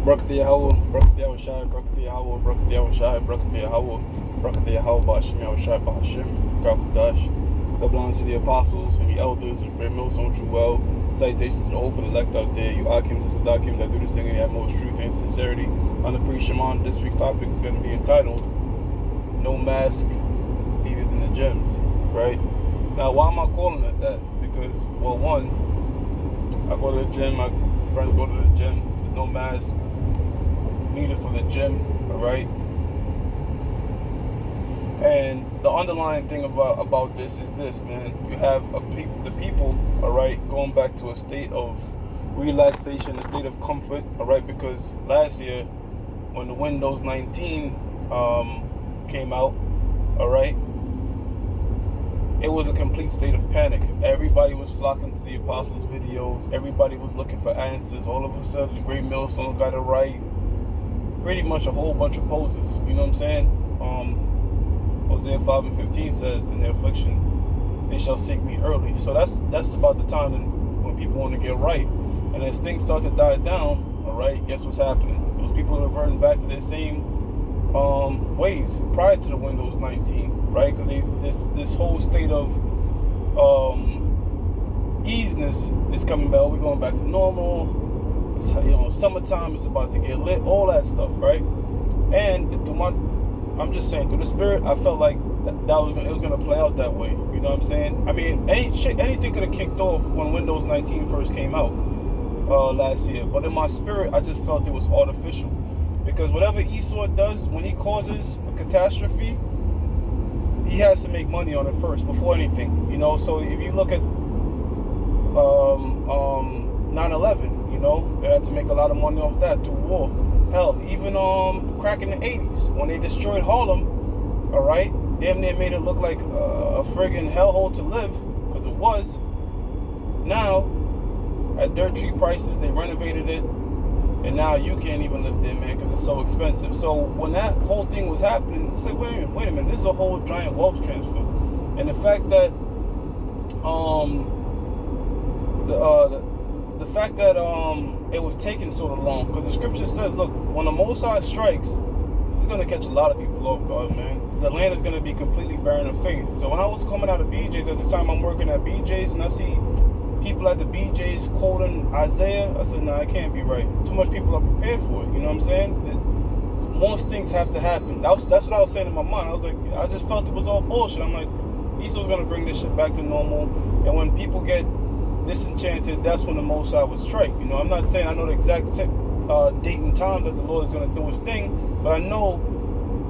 Brakat Yahweh, Brakat Yahweh Shai, Brakat Yahweh, Brakat Yahweh Shai, Brakat Yahweh, Brakat Yahweh, Bashim Yahweh Shai, Bahashim, Kakudash. God belongs to the apostles and the elders and great millstones true well. Salutations to the old for the elect out there. You Akim to Sadakim that do this thing in the utmost truth and sincerity. On the pre-Shimon, this week's topic is going to be entitled No Mask Needed in the Gyms, right? Now, why am I calling it that? Because, well, one, I go to the gym, my friends go to the gym, there's no mask needed for the gym, all right? And the underlying thing about this is this, man. You have the people, all right, going back to a state of relaxation, a state of comfort, all right? Because last year, when the Windows 19 came out, all right, it was a complete state of panic. Everybody was flocking to the apostles' videos. Everybody was looking for answers. All of a sudden, the great millstone got it right. Pretty much a whole bunch of poses. You know what I'm saying? Hosea 5:15 says, "In their affliction, they shall seek me early." So that's about the time when people want to get right. And as things start to die down, all right, guess what's happening? Those people are reverting back to their same ways prior to the Windows 19, right? Because this whole state of easiness is coming back. We're going back to normal. It's, summertime. It's about to get lit. All that stuff, right? And I'm just saying, through the spirit, I felt like it was gonna play out that way. You know what I'm saying? I mean, anything could have kicked off when Windows 19 first came out last year, but in my spirit, I just felt it was artificial. Because whatever Esau does, when he causes a catastrophe, he has to make money on it first, before anything. So if you look at 9/11, they had to make a lot of money off that through war. Hell, even crack in the 80s, when they destroyed Harlem, all right, damn near made it look like a friggin' hellhole to live, because it was. Now, at dirt cheap prices, they renovated it. And now you can't even live there, man, because it's so expensive. So when that whole thing was happening, it's like, wait a minute, this is a whole giant wealth transfer. And the fact that it was taking so long, because the scripture says, look, when the Most High strikes, it's going to catch a lot of people off guard, man. The land is going to be completely barren of faith. So when I was coming out of BJ's, at the time I'm working at BJ's, and I see people at the BJ's quoting Isaiah, I said, nah, it can't be right. Too much people are prepared for it. You know what I'm saying? Most things have to happen. That's what I was saying in my mind. I was like, I just felt it was all bullshit. I'm like, Esau's gonna bring this shit back to normal. And when people get disenchanted, that's when the Most High would strike. I'm not saying I know the exact date and time that the Lord is gonna do his thing, but I know,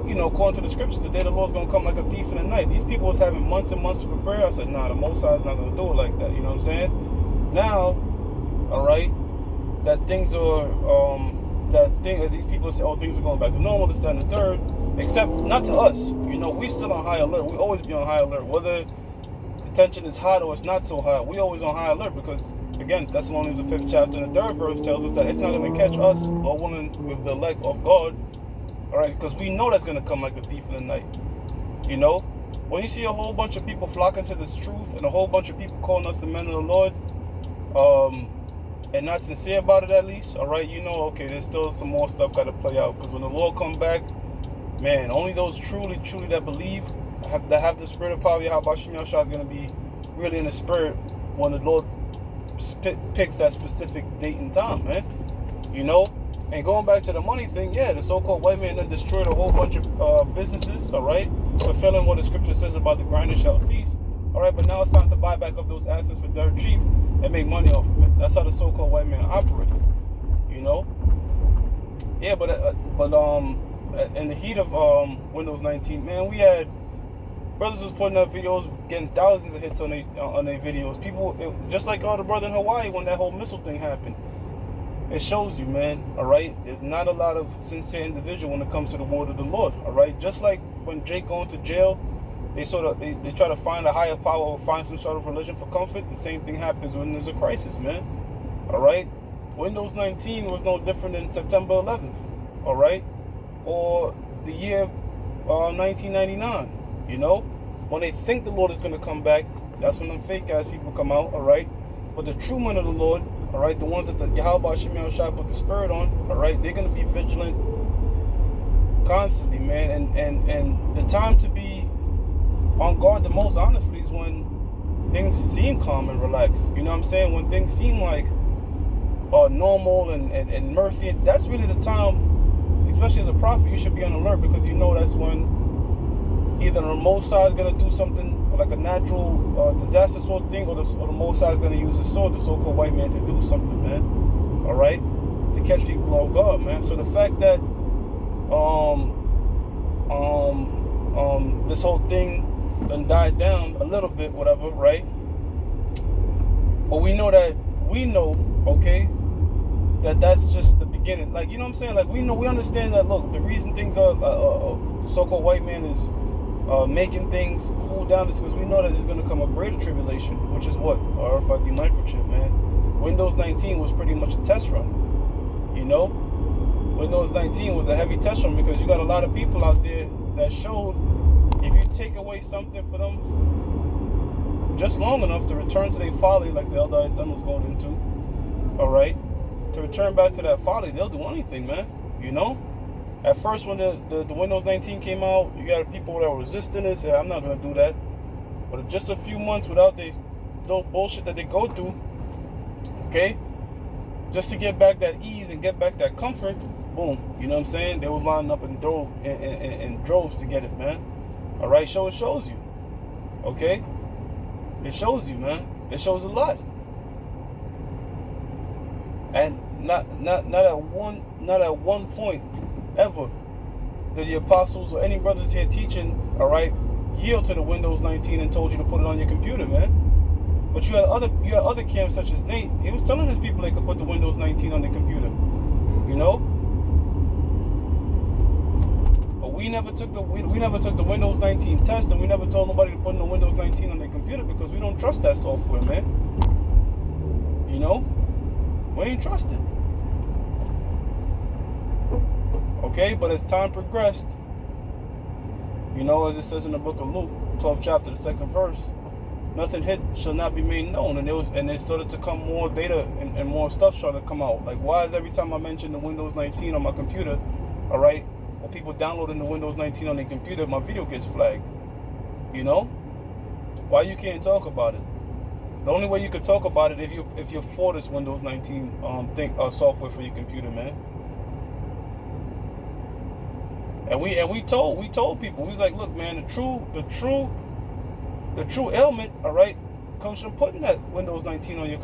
according to the scriptures, the day the Lord's gonna come like a thief in the night. These people was having months and months to prepare. I said, nah, the Most High is not gonna do it like that. You know what I'm saying? Now, all right, that things are that these people say, oh, things are going back to normal, this, that, and the third. Except not to us. We still on high alert. We always be on high alert, whether the tension is hot or it's not so hot. We always on high alert because, again, Thessalonians the 5th chapter and the 3rd verse tells us that it's not going to catch us, or willing with the elect of God. All right, because we know that's going to come like a thief in the night. When you see a whole bunch of people flocking to this truth and a whole bunch of people calling us the men of the Lord, and not sincere about it at least, all right, okay, there's still some more stuff got to play out. Because when the Lord come back, man, only those truly that believe, that have the spirit of power, Yahweh Bashim Yahushua is going to be really in the spirit when the Lord picks that specific date and time, man. And going back to the money thing, yeah, the so-called white man that destroyed a whole bunch of businesses, all right, fulfilling what the scripture says about the grinding shall cease, all right, but now it's time to buy back up those assets for dirt cheap and make money off of it. That's how the so-called white man operates, Yeah, but in the heat of Windows 19, man, we had brothers was putting up videos, getting thousands of hits on their videos. People, just like the brother in Hawaii when that whole missile thing happened. It shows you, man, all right? There's not a lot of sincere individual when it comes to the word of the Lord, all right? Just like when Jake going to jail, they try to find a higher power or find some sort of religion for comfort. The same thing happens when there's a crisis, man, all right? Windows 19 was no different than September 11th, all right? Or the year 1999, When they think the Lord is going to come back, that's when them fake-ass people come out, all right? But the true men of the Lord, all right, the ones that the Yahweh Shemiel Shai put the spirit on, all right, they're going to be vigilant constantly, man. And the time to be on guard the most, honestly, is when things seem calm and relaxed. You know what I'm saying? When things seem like normal and mirthy, that's really the time, especially as a prophet, you should be on alert, because you know that's when either the Most High is going to do something like a natural disaster sort of thing, or the Most High is going to use his sword, the so-called white man, to do something, man. All right? To catch people off guard, man. So the fact that this whole thing done died down a little bit, whatever, right? But we know, okay, that's just the beginning. Like, you know what I'm saying? Like, we understand that, look, the reason things are, so-called white man is making things cool down is because we know that there's going to come a greater tribulation, which is what? RFID microchip, man. Windows 19 was pretty much a test run, you know? Windows 19 was a heavy test run, because you got a lot of people out there that showed if you take away something for them just long enough to return to their folly, like the elder Dunn was going into, all right, to return back to that folly, they'll do anything, man, you know? At first, when the Windows 19 came out, you got people that were resisting it, said, I'm not going to do that. But just a few months without the bullshit that they go through, okay, just to get back that ease and get back that comfort, boom, you know what I'm saying? They was lining up in droves to get it, man. All right, it shows you, okay? It shows you, man. It shows a lot. And not at one point ever did the apostles or any brothers here teaching, all right, yield to the Windows 19 and told you to put it on your computer, man. But you had other camps such as Nate. He was telling his people they could put the Windows 19 on their computer, you know. But we never took the Windows 19 test, and we never told nobody to put in the Windows 19 on their computer, because we don't trust that software, man. You know, we ain't trust it. Okay, but as time progressed, you know, as it says in the book of Luke, 12th chapter, the 2nd verse, nothing hidden shall not be made known. And it started to come more data and more stuff started to come out. Like, why is every time I mention the Windows 19 on my computer, all right, or people downloading the Windows 19 on their computer, my video gets flagged? You know? Why you can't talk about it? The only way you could talk about it if you're for this Windows 19 software for your computer, man. And we told people, we was like, look, man, the true ailment, all right, comes from putting that Windows 19 on your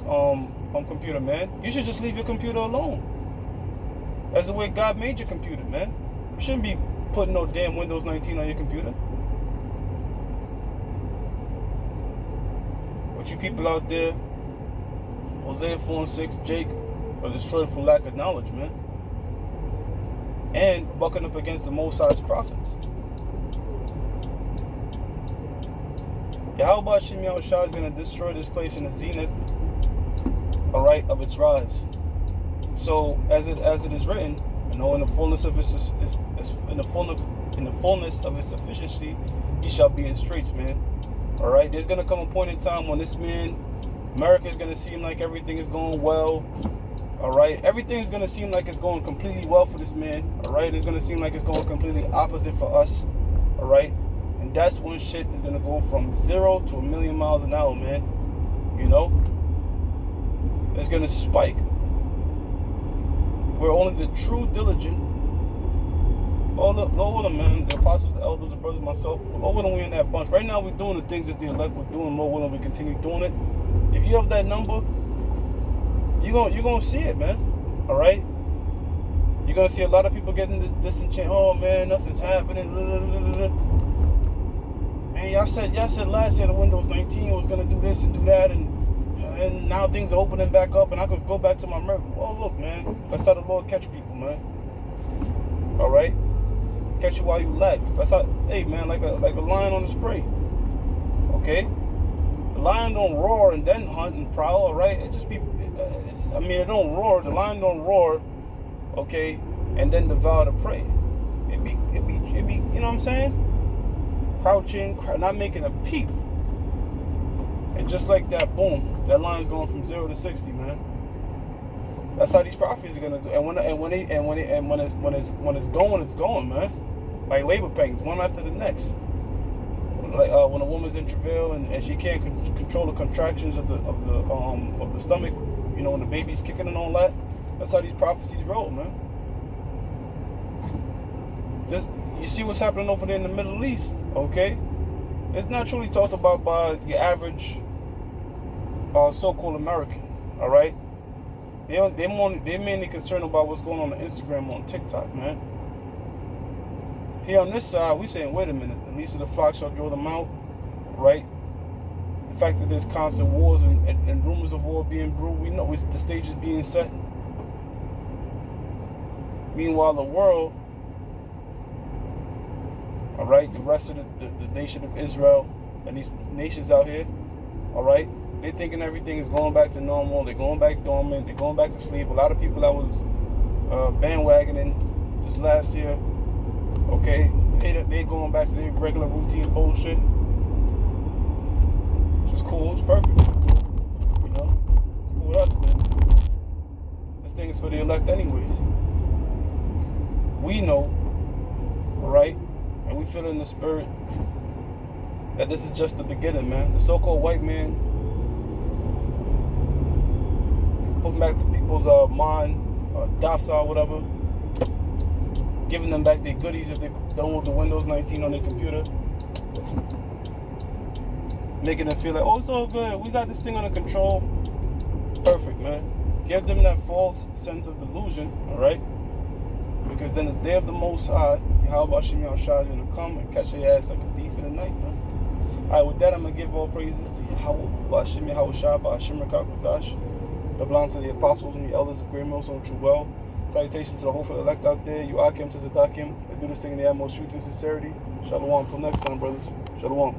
computer, man. You should just leave your computer alone. That's the way God made your computer, man. You shouldn't be putting no damn Windows 19 on your computer. But you people out there, Hosea 4:6, Jake, are destroyed for lack of knowledge, man. And bucking up against the Most High's prophets. Yahweh Shemiel Shah is going to destroy this place in the zenith, all right, of its rise. So as it is written, you know, in the fullness of its sufficiency, he shall be in straits, man. All right, there's going to come a point in time when this man, America, is going to seem like everything is going well. All right, everything's going to seem like it's going completely well for this man. All right, it's going to seem like it's going completely opposite for us. All right, and that's when shit is going to go from 0 to 1,000,000 miles an hour, man. You know, it's going to spike. Where only the true diligent, all of them, man, the apostles, the elders, the brothers, myself, all of them, we in that bunch. Right now, we're doing the things that the elect were doing. Lord willing, we continue doing it. If you have that number, you're gonna see it, man. All right. You're gonna see a lot of people getting disenchanted. Oh man, nothing's happening. Man, y'all said last year the Windows 19 was gonna do this and do that, and now things are opening back up, and I could go back to my murder. Well, look, man, that's how the Lord catch people, man. All right, catch you while you lax. That's how. Hey, man, like a lion on his prey. Okay, the lion don't roar and then hunt and prowl. All right, it just be. I mean, it don't roar. The lion don't roar, okay, and then devour the prey. It be. You know what I'm saying? Crouching, not making a peep. And just like that, boom, that lion's going from 0 to 60, man. That's how these prophets are gonna do. And when it's going, man. Like labor pains, one after the next. Like when a woman's in travail and she can't control the contractions of the stomach, you know, when the baby's kicking and all that. That's how these prophecies roll, man. You see what's happening over there in the Middle East, okay? It's not truly talked about by your average so-called American, all right? They're mainly concerned about what's going on Instagram, on TikTok, man. Here on this side, we saying, wait a minute, the least of the flock shall draw them out, right? The fact that there's constant wars and rumors of war being brewed, we know the stage is being set. Meanwhile, the world, all right, the rest of the nation of Israel and these nations out here, all right, they're thinking everything is going back to normal. They're going back dormant. They're going back to sleep. A lot of people that was bandwagoning just last year, okay, they're going back to their regular routine bullshit. Which is cool. It's perfect. You know, it's cool with us, man. This thing is for the elect anyways. We know, all right, and we feel in the spirit that this is just the beginning, man. The so-called white man putting back the people's mind, docile, whatever, giving them back their goodies if they download the Windows 19 on their computer, making them feel like, oh, it's all good, we got this thing under control. Perfect, man. Give them that false sense of delusion, all right? Because then the day of the Most High, Yahweh Hashem Yahushua is going to come and catch your ass like a thief in the night, man. Alright, with that, I'm going to give all praises to Yahweh Hashem Yahushua, Hashem Rakakodash. That belongs to the apostles and the elders of Great Mills on True Well. Salutations to the whole elect out there. You Akim to Zadakim. They do this thing in the utmost truth and sincerity. Shalom. Until next time, brothers. Shalom.